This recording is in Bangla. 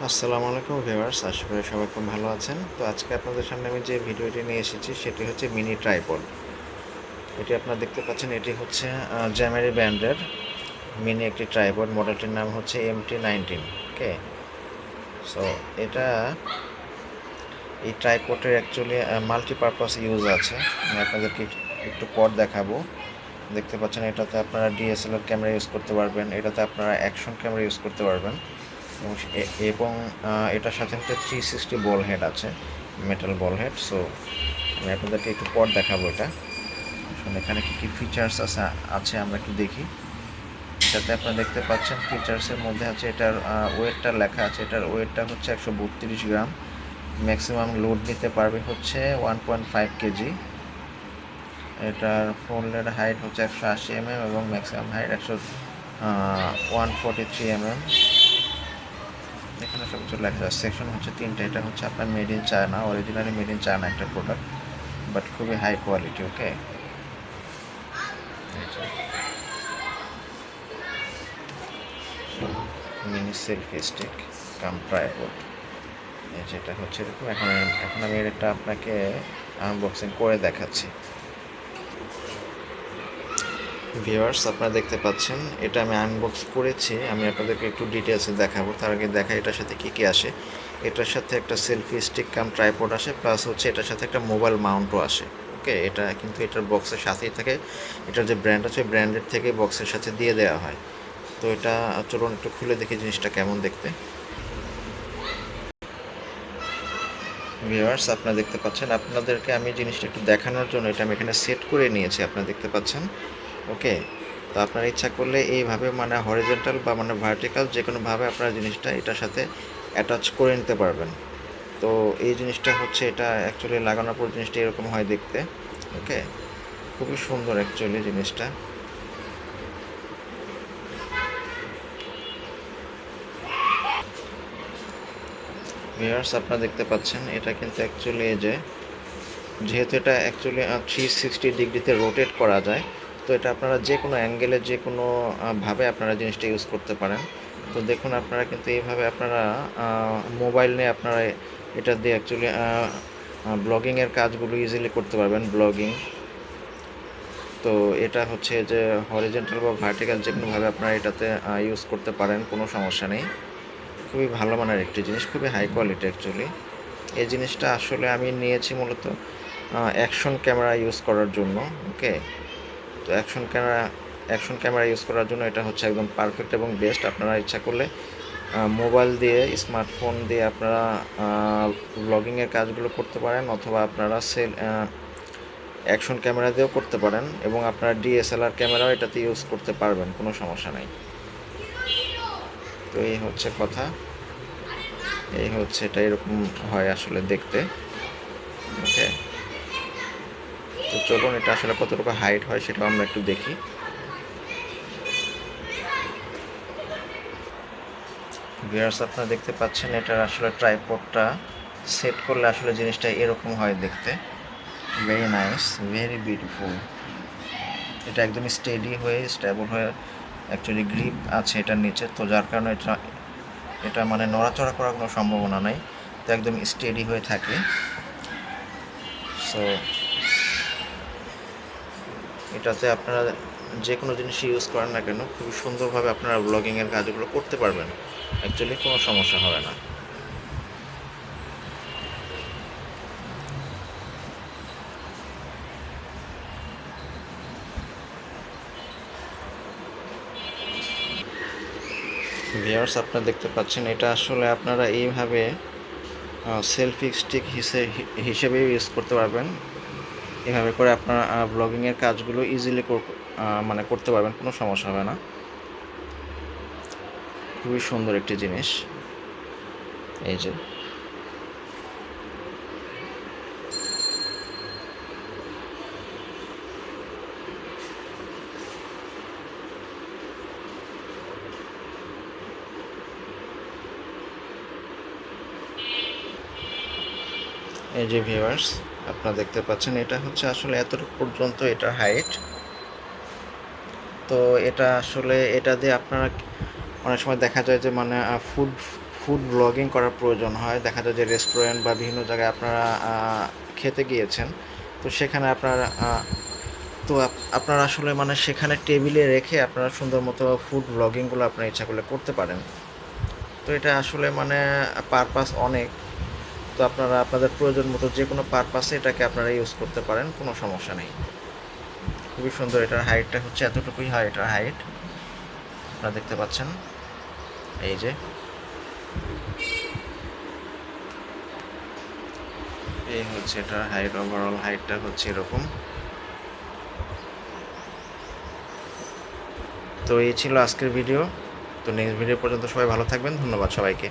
আসসালামু আলাইকুম ভিউয়ার্স, আশা করি সবাই খুব ভালো আছেন। তো আজকে আপনাদের সামনে আমি যে ভিডিওটি নিয়ে এসেছি সেটি হচ্ছে মিনি ট্রাইপড। এটি আপনারা দেখতে পাচ্ছেন, এটি হচ্ছে জ্যামারি ব্র্যান্ডের মিনি একটি ট্রাইপড। মডেলটির নাম হচ্ছে MT19। ওকে, সো এটা এই ট্রাইপডের অ্যাকচুয়ালি মাল্টিপারপাস ইউজ আছে। আমি আপনাদেরকে একটু পর দেখাবো। দেখতে পাচ্ছেন এটাতে আপনারা DSLR ক্যামেরা ইউজ করতে পারবেন, এটাতে আপনারা অ্যাকশন ক্যামেরা ইউজ করতে পারবেন এবং এটার সাথে হচ্ছে 360 বল হেড আছে, মেটাল বল হেড। সো আমি আপনাদেরকে একটু পর দেখাবো এটা। আসলে এখানে কী কী ফিচার্স আছে আমরা একটু দেখি। এটাতে আপনারা দেখতে পাচ্ছেন ফিচার্সের মধ্যে আছে এটার ওয়েটটা লেখা আছে। এটার ওয়েটটা হচ্ছে 132 গ্রাম। ম্যাক্সিমাম লোড নিতে পারবে হচ্ছে 1.5 কেজি। এটার ফোল্ডের হাইট হচ্ছে 180 mm এবং ম্যাক্সিমাম হাইট 143 mm। এখানে সব কিছু লেখা আছে। সেকশন হচ্ছে 3টা। এটা হচ্ছে আপনার made in China, originally made in China একটা প্রোডাক্ট, বাট খুবই হাই কোয়ালিটি। ওকে, মিনি সেলফি স্টিক কাম ট্রাইপড, যেটা হচ্ছে এরকম। এখন আমি এটা আপনাকে আনবক্সিং করে দেখাচ্ছি। ভিউয়ার্স, আপনারা দেখতে পাচ্ছেন এটা আমি আনবক্স করেছি। আমি আপনাদেরকে একটু ডিটেলসে দেখাবো। তার আগে দেখা এটার সাথে কী কী আসে। এটার সাথে একটা সেলফি স্টিক কাম ট্রাইপড আসে, প্লাস হচ্ছে এটার সাথে একটা মোবাইল মাউন্টও আসে। ওকে, এটা কিন্তু এটার বক্সের সাথেই থাকে। এটার যে ব্র্যান্ড আছে ওই ব্র্যান্ডের থেকে বক্সের সাথে দিয়ে দেওয়া হয়। তো এটা চলুন একটু খুলে দেখি জিনিসটা কেমন দেখতে। ভিউয়ার্স, আপনারা দেখতে পাচ্ছেন, আপনাদেরকে আমি জিনিসটা একটু দেখানোর জন্য এটা আমি এখানে সেট করে নিয়েছি। আপনারা দেখতে পাচ্ছেন। ওকে, তো আপনারা ইচ্ছা করলে এইভাবে মানে হরিজন্টাল বা মানে ভার্টিক্যাল যে কোনোভাবে আপনারা জিনিসটা এটার সাথে অ্যাটাচ করে নিতে পারবেন। তো এই জিনিসটা হচ্ছে এটা অ্যাকচুয়ালি লাগানোর পর জিনিসটা এরকম হয় দেখতে। ওকে, খুবই সুন্দর অ্যাকচুয়ালি জিনিসটা। ভিউয়ার্স, আপনারা দেখতে পাচ্ছেন এটা কিন্তু অ্যাকচুয়ালি এই যে, যেহেতু এটা অ্যাকচুয়ালি 360 ডিগ্রিতে রোটেট করা যায়, তো এটা আপনারা যে কোনো অ্যাঙ্গেলে যে কোনো ভাবে আপনারা জিনিসটা ইউজ করতে পারেন। তো দেখুন, আপনারা কিন্তু এইভাবে আপনারা মোবাইল নিয়ে আপনারা এটা দিয়ে অ্যাকচুয়ালি ব্লগিংয়ের কাজগুলো ইজিলি করতে পারবেন, ব্লগিং। তো এটা হচ্ছে যে হরিজন্টাল বা ভার্টিক্যাল যে কোনোভাবে আপনারা এটাতে ইউজ করতে পারেন, কোনো সমস্যা নেই। খুবই ভালো মানের একটি জিনিস, খুবই হাই কোয়ালিটি অ্যাকচুয়ালি। এই জিনিসটা আসলে আমি নিয়েছি মূলত অ্যাকশন ক্যামেরা ইউজ করার জন্য। ওকে, তো অ্যাকশন ক্যামেরা ইউজ করার জন্য এটা হচ্ছে একদম পারফেক্ট এবং বেস্ট। আপনারা ইচ্ছা করলে মোবাইল দিয়ে, স্মার্টফোন দিয়ে আপনারা ব্লগিংয়ের কাজগুলো করতে পারেন, অথবা আপনারা অ্যাকশন ক্যামেরা দিয়েও করতে পারেন, এবং আপনারা DSLR ক্যামেরাও এটাতে ইউজ করতে পারবেন, কোনো সমস্যা নাই। তো এই হচ্ছে কথা, এই হচ্ছে এটা এরকম হয় আসলে দেখতে। ওকে, তো চলুন এটা আসলে কতটুকু হাইট হয় সেটাও আমরা একটু দেখি। ভিউয়ার্স, আপনারা দেখতে পাচ্ছেন এটার আসলে ট্রাইপডটা সেট করলে আসলে জিনিসটা এরকম হয় দেখতে। Very nice, very beautiful. এটা একদম স্টেডি হয়ে, স্টেবল হয়ে অ্যাকচুয়ালি গ্রিপ আছে এটার নিচে, তো যার কারণে এটা এটা মানে নড়াচড়া করার কোনো সম্ভাবনা নাই। তো একদম স্টেডি হয়ে থাকে। সো এটাতে আপনারা যে কোনো জিনিস ইউজ করেন না কেন, খুবই সুন্দরভাবে আপনারা ব্লগিংয়ের কাজগুলো করতে পারবেন, অ্যাকচুয়ালি কোনো সমস্যা হবে না। ভিউয়ার্স, আপনারা দেখতে পাচ্ছেন এটা আসলে আপনারা এইভাবে সেলফি স্টিক হিসেবে ইউজ করতে পারবেন। এভাবে করে আপনারা ব্লগিংয়ের কাজগুলো ইজিলি মানে করতে পারবেন, কোনো সমস্যা হবে না। খুবই সুন্দর একটি জিনিস। এই যে, এই যে ভিউয়ার্স, আপনারা দেখতে পাচ্ছেন এটা হচ্ছে আসলে এতটুকু পর্যন্ত এটার হাইট। তো এটা আসলে এটা দিয়ে আপনারা অনেক সময় দেখা যায় যে মানে ফুড ব্লগিং করার প্রয়োজন হয়, দেখা যায় যে রেস্টুরেন্ট বা বিভিন্ন জায়গায় আপনারা খেতে গিয়েছেন, তো সেখানে আপনারা আসলে মানে সেখানে টেবিলে রেখে আপনারা সুন্দর মতো ফুড ব্লগিংগুলো আপনার ইচ্ছা করলে করতে পারেন। তো এটা আসলে মানে পারপাস অনেক, তো আপনারা আপনাদের প্রয়োজন মতো যে কোনো পারপাসে এটাকে আপনারা ইউজ করতে পারেন, কোনো সমস্যা নেই। খুবই সুন্দর, এটার হাইটটা হচ্ছে এতটুকুই হয়, এটার হাইট আপনারা দেখতে পাচ্ছেন, এই যে এই হচ্ছে এটার হাইট, ওভারঅল হাইটটা হচ্ছে এরকম। তো এই ছিল আজকের ভিডিও। তো নেক্সট ভিডিও পর্যন্ত সবাই ভালো থাকবেন, ধন্যবাদ সবাইকে।